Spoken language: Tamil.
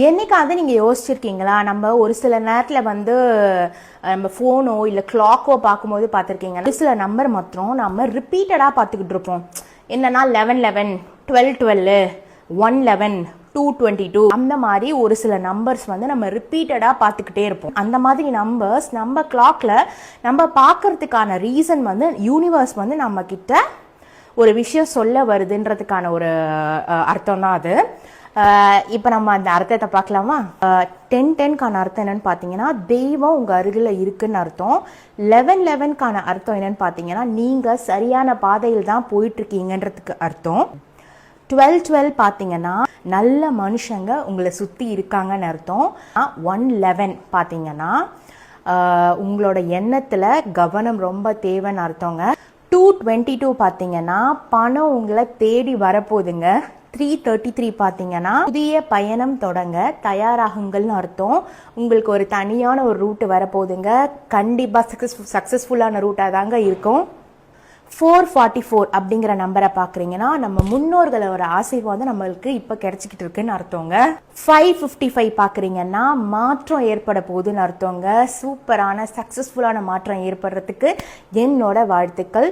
என்னைக்காவது நீங்கள் யோசிச்சிருக்கீங்களா, நம்ம ஒரு சில நேரத்தில் வந்து நம்ம ஃபோனோ இல்லை கிளாக்கோ பார்க்கும்போது பார்த்துருக்கீங்க, ஒரு சில நம்பர் மாத்திரம் நம்ம ரிப்பீட்டடாக பார்த்துக்கிட்டு இருப்போம். என்னன்னா 1111, 1212, 111, 222 அந்த மாதிரி ஒரு சில நம்பர்ஸ் வந்து நம்ம ரிப்பீட்டடாக பார்த்துக்கிட்டே இருப்போம். அந்த மாதிரி நம்பர்ஸ் நம்ம கிளாக்ல நம்ம பார்க்கறதுக்கான ரீசன் வந்து யூனிவர்ஸ் வந்து நம்ம கிட்ட ஒரு விஷயம் சொல்ல வருதுன்றதுக்கான ஒரு அர்த்தம் தான் அது. இப்போ நம்ம அந்த அர்த்தத்தை பார்க்கலாமா? 1010க்கான அர்த்தம் என்னன்னு பார்த்தீங்கன்னா தெய்வம் உங்கள் அருகில் இருக்குன்னு அர்த்தம். 1111க்கான அர்த்தம் என்னன்னு பார்த்தீங்கன்னா நீங்கள் சரியான பாதையில் தான் போயிட்டுருக்கீங்கன்றதுக்கு அர்த்தம். 1212 பார்த்தீங்கன்னா நல்ல மனுஷங்க உங்களை சுற்றி இருக்காங்கன்னு அர்த்தம். 111 பார்த்தீங்கன்னா உங்களோட எண்ணத்தில் கவனம் ரொம்ப தேவைன்னு அர்த்தங்க. 222 பார்த்தீங்கன்னா பணம் உங்களை தேடி வரப்போகுதுங்க. 333 பார்த்தீங்கன்னா புதிய பயணம் தொடங்க தயாராகுங்கள்னு அர்த்தம். உங்களுக்கு ஒரு தனியான ஒரு ரூட்டு வரப்போகுதுங்க. கண்டிப்பாக சக்ஸஸ்ஃபுல்லான ரூட்டாக தாங்க இருக்கும். 444 அப்படிங்கிற நம்பரை பார்க்குறீங்கன்னா நம்ம முன்னோர்களோட ஆசீர்வாதம் நம்மளுக்கு இப்போ கிடைச்சிக்கிட்டு இருக்குன்னு அர்த்தங்க. 555 பார்க்குறீங்கன்னா மாற்றம் ஏற்பட போகுதுன்னு அர்த்தங்க. சூப்பரான சக்ஸஸ்ஃபுல்லான மாற்றம் ஏற்படுறதுக்கு என்னோட வாழ்த்துக்கள்.